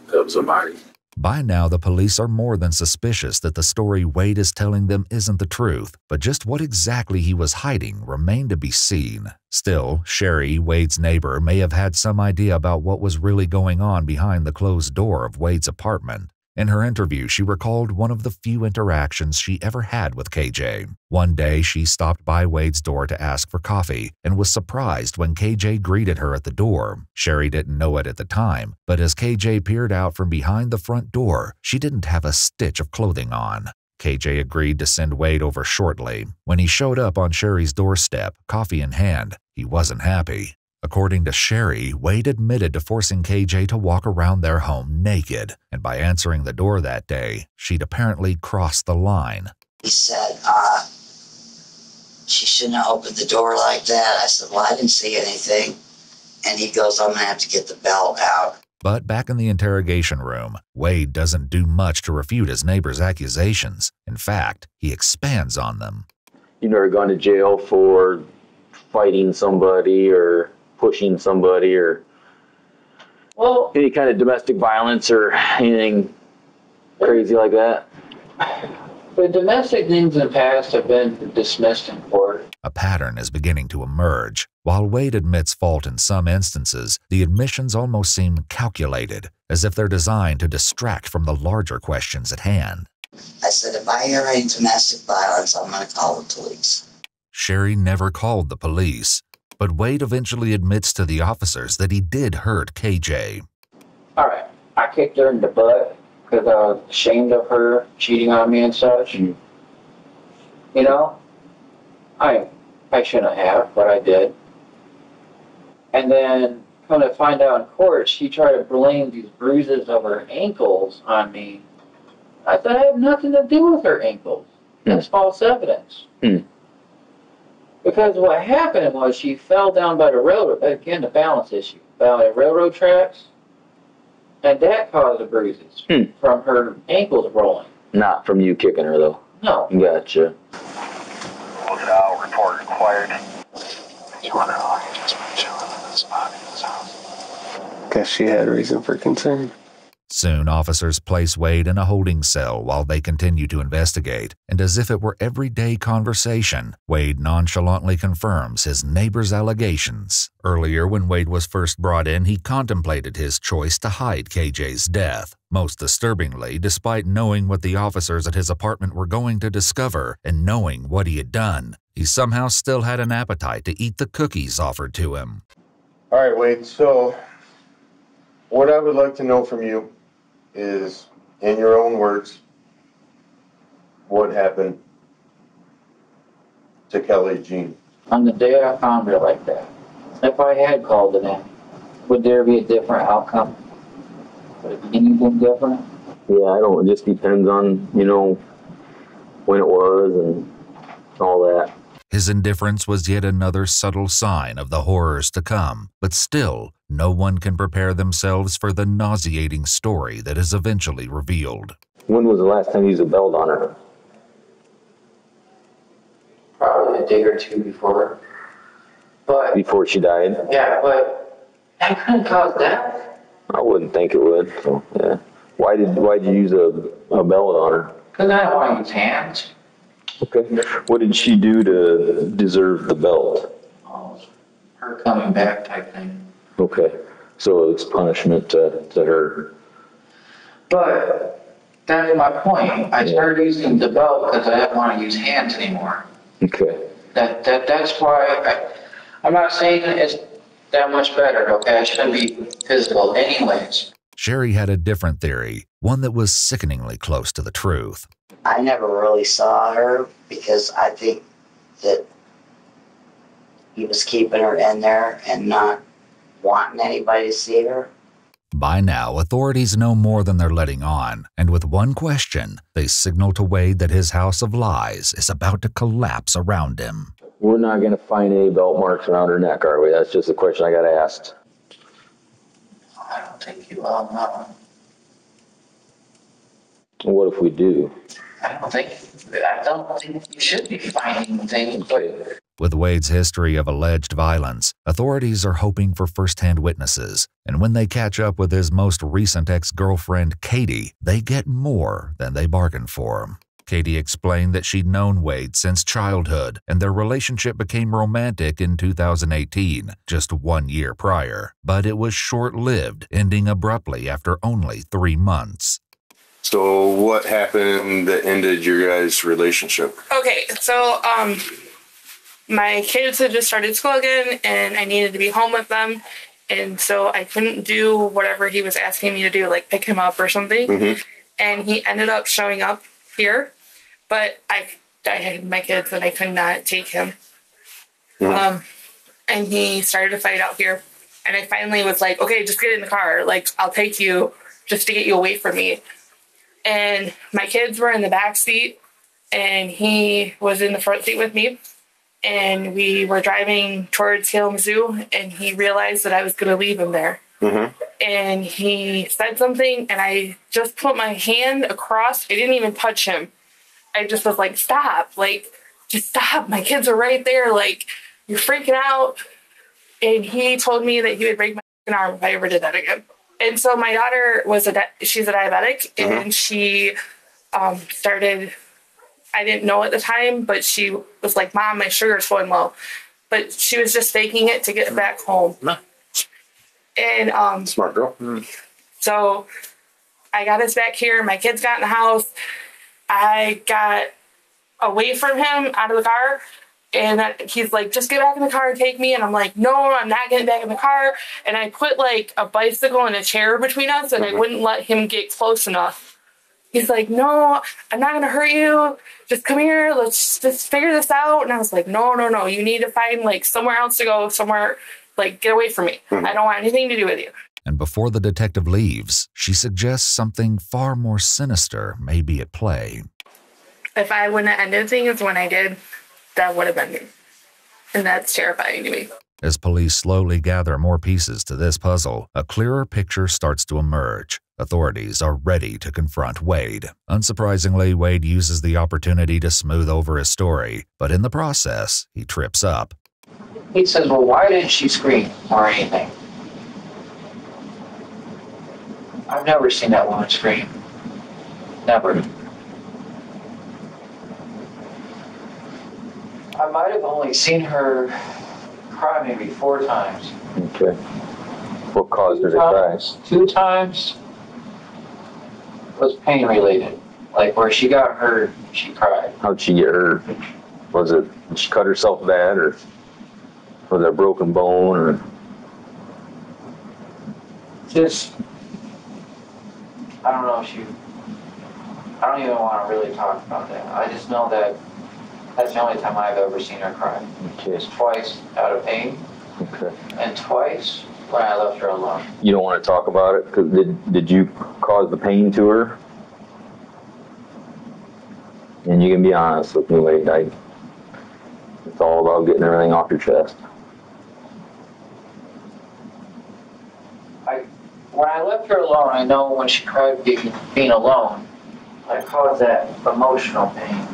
that was a body. By now, the police are more than suspicious that the story Wade is telling them isn't the truth, but just what exactly he was hiding remained to be seen. Still, Sherry, Wade's neighbor, may have had some idea about what was really going on behind the closed door of Wade's apartment. In her interview, she recalled one of the few interactions she ever had with KJ. One day, she stopped by Wade's door to ask for coffee and was surprised when KJ greeted her at the door. Sherry didn't know it at the time, but as KJ peered out from behind the front door, she didn't have a stitch of clothing on. KJ agreed to send Wade over shortly. When he showed up on Sherry's doorstep, coffee in hand, he wasn't happy. According to Sherry, Wade admitted to forcing KJ to walk around their home naked, and by answering the door that day, she'd apparently crossed the line. He said, she shouldn't have opened the door like that. I said, well, I didn't see anything. And he goes, I'm going to have to get the belt out. But back in the interrogation room, Wade doesn't do much to refute his neighbor's accusations. In fact, he expands on them. You've never gone to jail for fighting somebody or pushing somebody or any kind of domestic violence or anything crazy like that? The domestic things in the past have been dismissed in court. A pattern is beginning to emerge. While Wade admits fault in some instances, the admissions almost seem calculated, as if they're designed to distract from the larger questions at hand. I said, if I hear any domestic violence, I'm going to call the police. Sherry never called the police, but Wade eventually admits to the officers that he did hurt KJ. All right, I kicked her in the butt because I was ashamed of her cheating on me and such. You know, I shouldn't have, but I did. And then, come to find out in court, she tried to blame these bruises of her ankles on me. I said, I have nothing to do with her ankles. That's false evidence. Because what happened was she fell down by the railroad, again, the balance issue, by the railroad tracks, and that caused the bruises from her ankles rolling. Not from you kicking her, though. No. Gotcha. Look it out, report required. You wonder how long you just been chilling in this body in this house. Guess she had reason for concern. Soon, officers place Wade in a holding cell while they continue to investigate, and as if it were everyday conversation, Wade nonchalantly confirms his neighbor's allegations. Earlier, when Wade was first brought in, he contemplated his choice to hide KJ's death. Most disturbingly, despite knowing what the officers at his apartment were going to discover and knowing what he had done, he somehow still had an appetite to eat the cookies offered to him. All right, Wade, so what I would like to know from you is, in your own words, what happened to Kelly Jean? On the day I found her like that, if I had called it in, would there be a different outcome? Anything different? Yeah, I don't. It just depends on, you know, when it was and all that. His indifference was yet another subtle sign of the horrors to come, but still, no one can prepare themselves for the nauseating story that is eventually revealed. When was the last time you used a belt on her? Probably a day or two before. But Before she died? yeah, but that couldn't cause death. I wouldn't think it would. So yeah. Why'd you use a belt on her? Because I don't want to use hands. Okay. What did she do to deserve the belt? Oh, her coming back type thing. Okay. So it's punishment to her. But that's my point. I started using the belt because I didn't want to use hands anymore. Okay. That's why I'm not saying it's that much better, okay? I shouldn't be physical anyways. Sherry had a different theory, one that was sickeningly close to the truth. I never really saw her because I think that he was keeping her in there and not wanting anybody to see her. By now, authorities know more than they're letting on, and with one question, they signal to Wade that his house of lies is about to collapse around him. We're not going to find any belt marks around her neck, are we? That's just a question I got asked. I don't think you all know. What if we do? I don't think you should be finding things. But With Wade's history of alleged violence, authorities are hoping for first-hand witnesses, and when they catch up with his most recent ex-girlfriend, Katie, they get more than they bargained for. Katie explained that she'd known Wade since childhood, and their relationship became romantic in 2018, just 1 year prior. But it was short-lived, ending abruptly after only 3 months. So what happened that ended your guys' relationship? Okay, so my kids had just started school again, and I needed to be home with them, and so I couldn't do whatever he was asking me to do, like pick him up or something. Mm-hmm. And he ended up showing up here, but I had my kids and I could not take him. Mm-hmm. And he started a fight out here, and I finally was like, okay, just get in the car, like I'll take you just to get you away from me. And my kids were in the back seat, and he was in the front seat with me. And we were driving towards Kalamazoo, and he realized that I was going to leave him there. Mm-hmm. And he said something, and I just put my hand across. I didn't even touch him. I just was like, stop. Like, just stop. My kids are right there. Like, you're freaking out. And he told me that he would break my arm if I ever did that again. And so my daughter she's a diabetic, mm-hmm. and she started, I didn't know at the time, but she was like, Mom, my sugar's going low. But she was just faking it to get back home. No. And smart girl. So I got us back here. My kids got in the house. I got away from him out of the car. And he's like, just get back in the car and take me. And I'm like, no, I'm not getting back in the car. And I put like a bicycle and a chair between us, and I wouldn't let him get close enough. He's like, no, I'm not going to hurt you. Just come here. Let's just figure this out. And I was like, no. You need to find like somewhere else to go, somewhere, like get away from me. I don't want anything to do with you. And before the detective leaves, she suggests something far more sinister may be at play. If I wouldn't have ended things when I did, that would have been me. And that's terrifying to me. As police slowly gather more pieces to this puzzle, a clearer picture starts to emerge. Authorities are ready to confront Wade. Unsurprisingly, Wade uses the opportunity to smooth over his story, but in the process, he trips up. He says, well, why didn't she scream or anything? I've never seen that woman scream. Never. I might have only seen her cry maybe 4 times. Okay. What caused her to cry? 2 times was pain related. Like where she got hurt, she cried. How'd she get hurt? Did she cut herself bad, or was it a broken bone, or? Just, I don't know if I don't even want to really talk about that. I just know that that's the only time I've ever seen her cry. Okay. It's twice out of pain. Okay. And twice when I left her alone. You don't want to talk about it? Cause did you cause the pain to her? And you can be honest with me, Wade. It's all about getting everything off your chest. When I left her alone, I know when she cried being alone, I caused that emotional pain.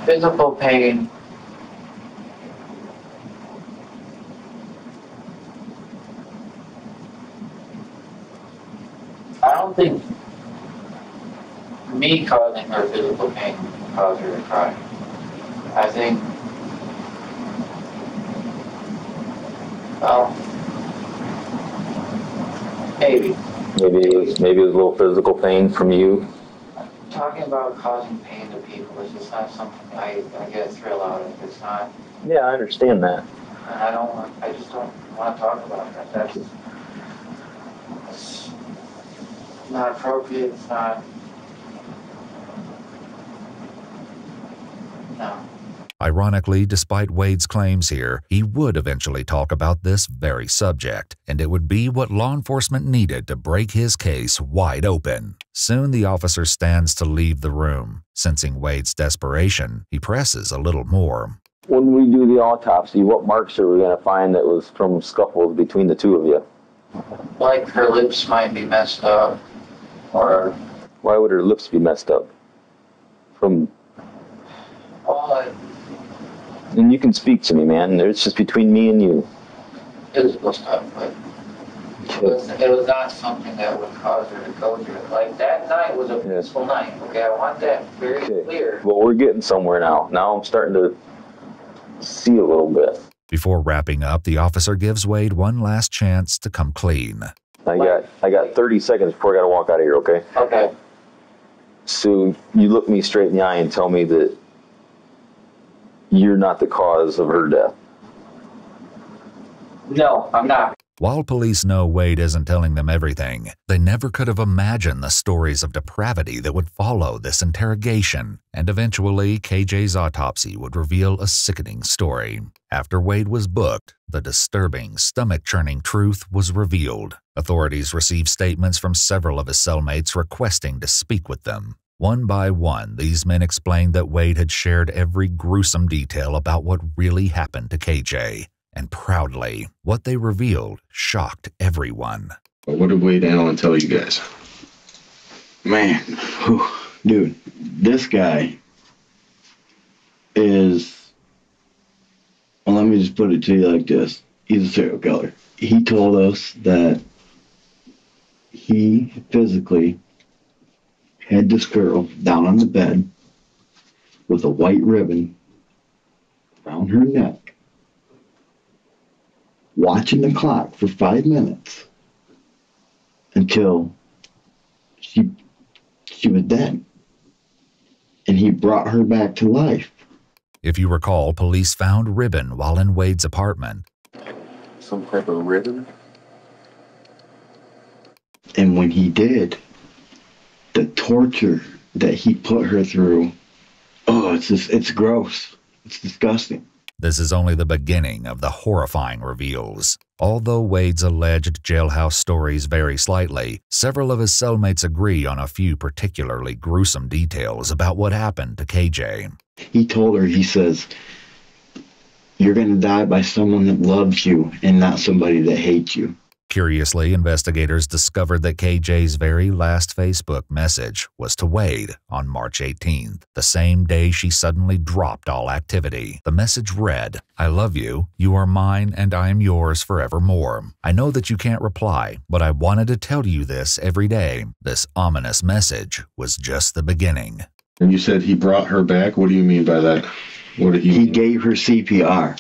Physical pain. I don't think me causing her physical pain caused her to cry. I think, well, maybe. Maybe it was a little physical pain from you. Talking about causing pain to people is just not something I get a thrill out of. It's not. Yeah, I understand that. And I just don't want to talk about that. That's not appropriate. It's not. No. Ironically, despite Wade's claims here, he would eventually talk about this very subject, and it would be what law enforcement needed to break his case wide open. Soon the officer stands to leave the room. Sensing Wade's desperation, he presses a little more. When we do the autopsy, what marks are we going to find that was from scuffles between the two of you? Like her lips might be messed up, or... Why would her lips be messed up? From... And you can speak to me, man. It's just between me and you. Physical stuff, but it was not something that would cause her to go through it. Like, that night was a peaceful night, okay? I want that very clear. Well, we're getting somewhere now. Now I'm starting to see a little bit. Before wrapping up, the officer gives Wade one last chance to come clean. I got 30 seconds before I got to walk out of here, okay? Okay. So you look me straight in the eye and tell me that you're not the cause of her death. No, I'm not. While police know Wade isn't telling them everything, they never could have imagined the stories of depravity that would follow this interrogation, and eventually KJ's autopsy would reveal a sickening story. After Wade was booked, the disturbing, stomach-churning truth was revealed. Authorities received statements from several of his cellmates requesting to speak with them. One by one, these men explained that Wade had shared every gruesome detail about what really happened to KJ. And proudly, what they revealed shocked everyone. What did Wade Allen tell you guys? Man, dude, this guy is, well, let me just put it to you like this. He's a serial killer. He told us that he physically had this girl down on the bed with a white ribbon around her neck, watching the clock for 5 minutes until she was dead. And he brought her back to life. If you recall, police found ribbon while in Wade's apartment. Some type of ribbon? And when he did, the torture that he put her through, it's gross. It's disgusting. This is only the beginning of the horrifying reveals. Although Wade's alleged jailhouse stories vary slightly, several of his cellmates agree on a few particularly gruesome details about what happened to KJ. He told her, he says, "You're going to die by someone that loves you and not somebody that hates you." Curiously, investigators discovered that KJ's very last Facebook message was to Wade on March 18th, the same day she suddenly dropped all activity. The message read, "I love you, you are mine, and I am yours forevermore. I know that you can't reply, but I wanted to tell you this every day." This ominous message was just the beginning. And you said he brought her back? What do you mean by that? What did he gave her CPR.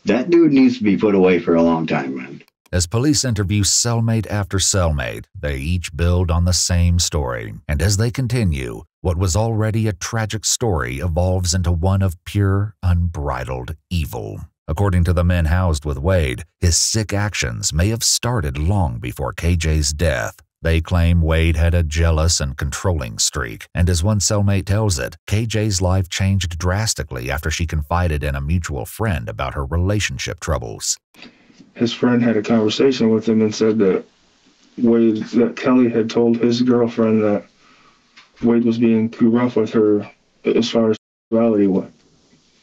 That dude needs to be put away for a long time, man. As police interview cellmate after cellmate, they each build on the same story. And as they continue, what was already a tragic story evolves into one of pure, unbridled evil. According to the men housed with Wade, his sick actions may have started long before KJ's death. They claim Wade had a jealous and controlling streak, and as one cellmate tells it, KJ's life changed drastically after she confided in a mutual friend about her relationship troubles. his friend had a conversation with him and said that Kelly had told his girlfriend that Wade was being too rough with her as far as sexuality went.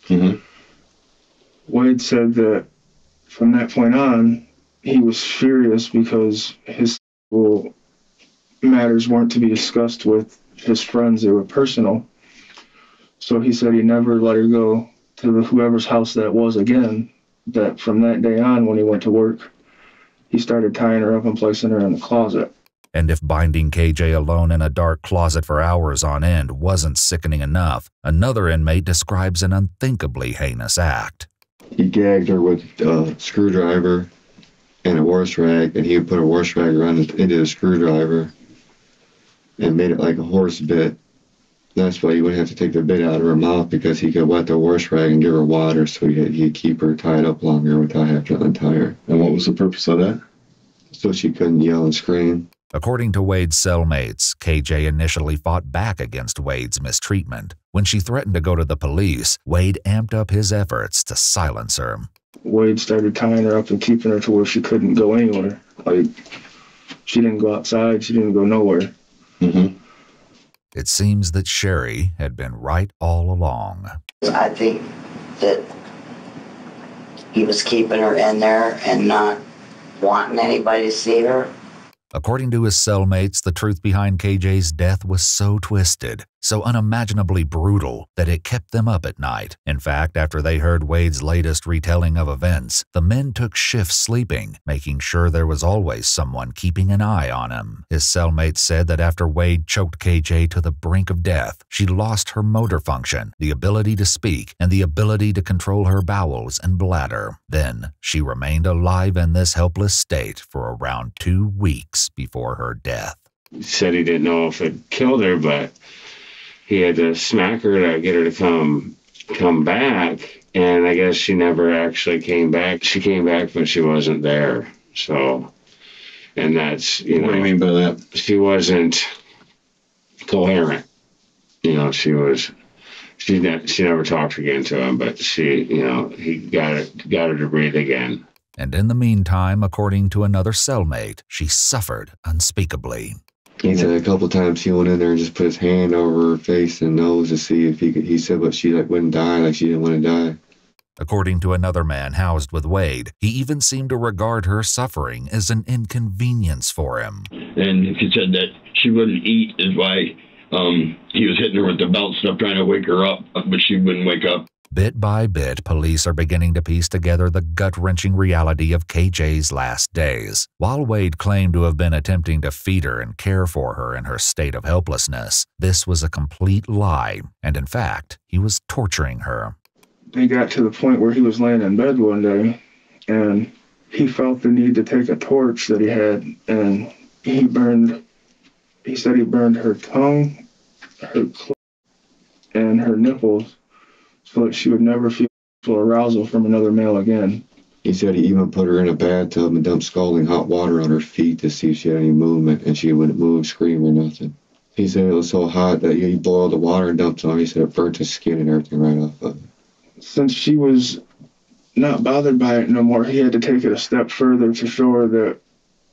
Mm-hmm. Wade said that from that point on, he was furious because his sexual matters weren't to be discussed with his friends. They were personal. So he said he never let her go to whoever's house that was again. That from that day on, when he went to work, he started tying her up and placing her in the closet. And if binding KJ alone in a dark closet for hours on end wasn't sickening enough, another inmate describes an unthinkably heinous act. He gagged her with a screwdriver and a wash rag, and he would put a wash rag around into the screwdriver and made it like a horse bit. That's why he wouldn't have to take the bit out of her mouth, because he could wet the wash rag and give her water, so he'd keep her tied up longer without having to untie her. And what was the purpose of that? So she couldn't yell and scream. According to Wade's cellmates, KJ initially fought back against Wade's mistreatment. When she threatened to go to the police, Wade amped up his efforts to silence her. Wade started tying her up and keeping her to where she couldn't go anywhere. Like, she didn't go outside, she didn't go nowhere. Mm-hmm. It seems that Sherry had been right all along. I think that he was keeping her in there and not wanting anybody to see her. According to his cellmates, the truth behind KJ's death was so twisted, so unimaginably brutal, that it kept them up at night. In fact, after they heard Wade's latest retelling of events, the men took shifts sleeping, making sure there was always someone keeping an eye on him. His cellmates said that after Wade choked KJ to the brink of death, she lost her motor function, the ability to speak, and the ability to control her bowels and bladder. Then, she remained alive in this helpless state for around 2 weeks before her death. He said he didn't know if it killed her, but he had to smack her to get her to come back, and I guess she never actually came back. She came back, but she wasn't there. So, and that's, you know. What do you mean by that? She wasn't coherent. You know, she never talked again to him, but she, you know, he got her to breathe again. And in the meantime, according to another cellmate, she suffered unspeakably. He said a couple times he went in there and just put his hand over her face and nose to see if he could. He said, but she wouldn't die, like she didn't want to die. According to another man housed with Wade, he even seemed to regard her suffering as an inconvenience for him. And he said that she wouldn't eat is why he was hitting her with the belt stuff, trying to wake her up, but she wouldn't wake up. Bit by bit, police are beginning to piece together the gut-wrenching reality of KJ's last days. While Wade claimed to have been attempting to feed her and care for her in her state of helplessness, this was a complete lie, and in fact, he was torturing her. They got to the point where he was laying in bed one day, and he felt the need to take a torch that he had, and he said he burned her tongue, her clit, and her nipples, so that she would never feel arousal from another male again. He said he even put her in a bathtub and dumped scalding hot water on her feet to see if she had any movement, and she wouldn't move, scream, or nothing. He said it was so hot that he boiled the water and dumped it on her. He said it burnt his skin and everything right off of it. Since she was not bothered by it no more, he had to take it a step further to show her that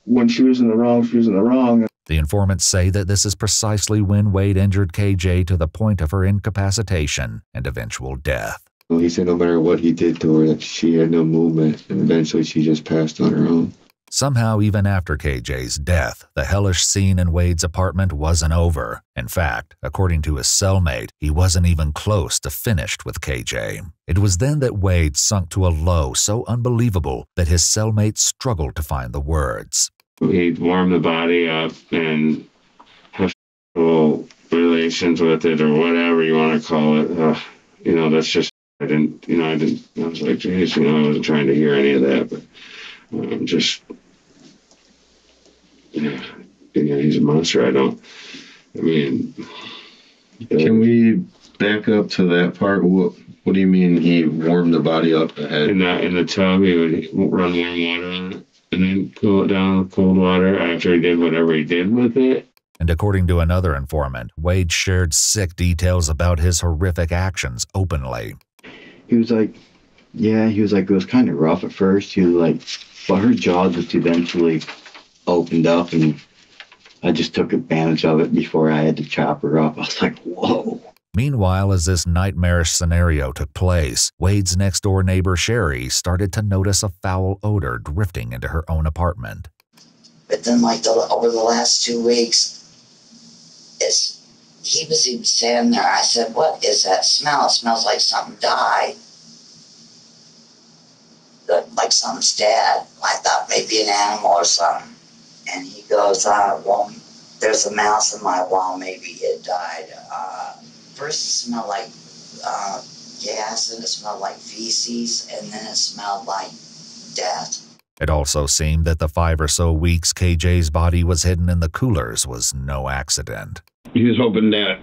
when she was in the wrong, she was in the wrong. The informants say that this is precisely when Wade injured KJ to the point of her incapacitation and eventual death. Well, he said no matter what he did to her, that she had no movement, and eventually she just passed on her own. Somehow, even after KJ's death, the hellish scene in Wade's apartment wasn't over. In fact, according to his cellmate, he wasn't even close to finished with KJ. It was then that Wade sunk to a low so unbelievable that his cellmate struggled to find the words. He'd warm the body up and have relations with it, or whatever you want to call it. You know, that's just, I was like, geez, you know, I wasn't trying to hear any of that, but just, he's a monster. Can we back up to that part? What do you mean he warmed the body up ahead? In the tub, he would run warm water on it and then cool it down with cold water after he did whatever he did with it. And according to another informant, Wade shared sick details about his horrific actions openly. He was like, it was kind of rough at first. He was like But her jaw just eventually opened up, and I just took advantage of it before I had to chop her up. I was like, whoa. Meanwhile, as this nightmarish scenario took place, Wade's next-door neighbor Sherry started to notice a foul odor drifting into her own apartment. But then, like, over the last 2 weeks, he was even standing there. I said, what is that smell? It smells like something died. Like something's dead. I thought maybe an animal or something. And he goes, well, there's a mouse in my wall. Maybe it died. First it smelled like gas, and it smelled like feces, and then it smelled like death. It also seemed that the 5 or so weeks KJ's body was hidden in the coolers was no accident. He was hoping that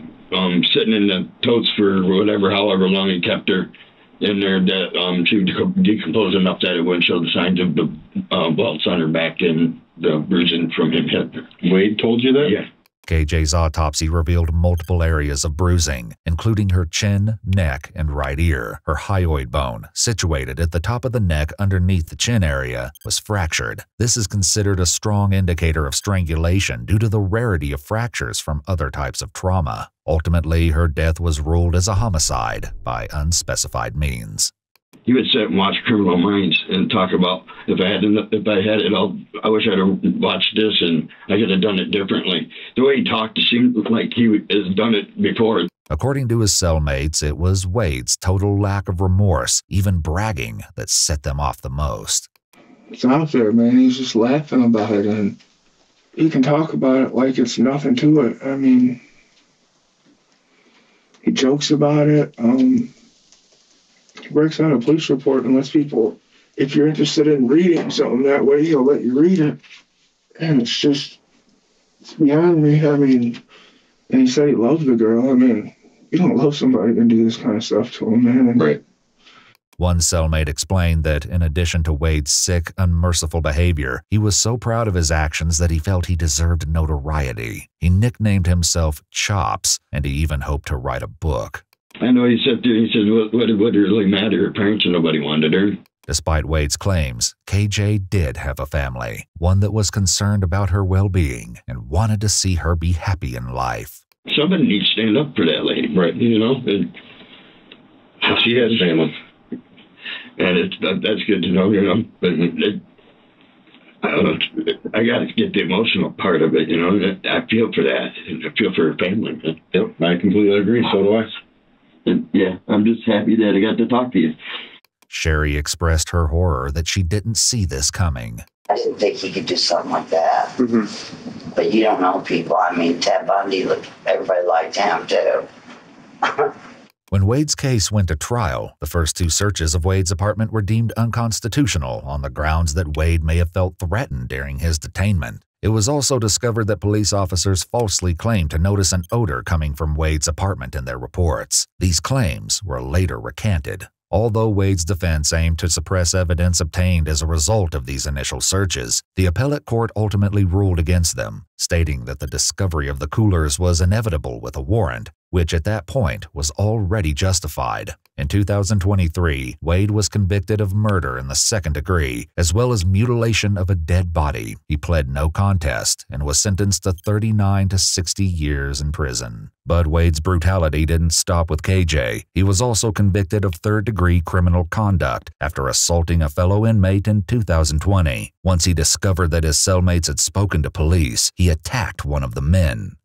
sitting in the totes for however long he kept her in there, that she would decompose enough that it wouldn't show the signs of the welts on her back and the bruising from him hitting her. Wade told you that? Yeah. KJ's autopsy revealed multiple areas of bruising, including her chin, neck, and right ear. Her hyoid bone, situated at the top of the neck underneath the chin area, was fractured. This is considered a strong indicator of strangulation due to the rarity of fractures from other types of trauma. Ultimately, her death was ruled as a homicide by unspecified means. He would sit and watch Criminal Minds and talk about, if I had it all, I wish I'd have watched this and I could have done it differently. The way he talked, it seemed like he has done it before. According to his cellmates, it was Wade's total lack of remorse, even bragging, that set them off the most. It's out there, man. He's just laughing about it, and he can talk about it like it's nothing to it. I mean, he jokes about it. He breaks out a police report and lets people, if you're interested in reading something that way, he'll let you read it. And it's beyond me. I mean, and he said he loves the girl. I mean, you don't love somebody and do this kind of stuff to him, man. Right. One cellmate explained that in addition to Wade's sick, unmerciful behavior, he was so proud of his actions that he felt he deserved notoriety. He nicknamed himself Chops, and he even hoped to write a book. I know he said, what would it really matter? Her parents and nobody wanted her. Despite Wade's claims, KJ did have a family, one that was concerned about her well-being and wanted to see her be happy in life. Somebody needs to stand up for that lady, right? You know, she has family, and that's good to know. You know, but I don't know. I got to get the emotional part of it. You know, I feel for that. I feel for her family. Yep, I completely agree. So do I. And yeah, I'm just happy that I got to talk to you. Sherry expressed her horror that she didn't see this coming. I didn't think he could do something like that. Mm-hmm. But you don't know people. I mean, Ted Bundy, everybody liked him too. When Wade's case went to trial, the first 2 searches of Wade's apartment were deemed unconstitutional on the grounds that Wade may have felt threatened during his detainment. It was also discovered that police officers falsely claimed to notice an odor coming from Wade's apartment in their reports. These claims were later recanted. Although Wade's defense aimed to suppress evidence obtained as a result of these initial searches, the appellate court ultimately ruled against them, stating that the discovery of the coolers was inevitable with a warrant, which at that point was already justified. In 2023, Wade was convicted of murder in the 2nd degree, as well as mutilation of a dead body. He pled no contest and was sentenced to 39 to 60 years in prison. But Wade's brutality didn't stop with KJ. He was also convicted of 3rd-degree criminal conduct after assaulting a fellow inmate in 2020. Once he discovered that his cellmates had spoken to police, he attacked one of the men.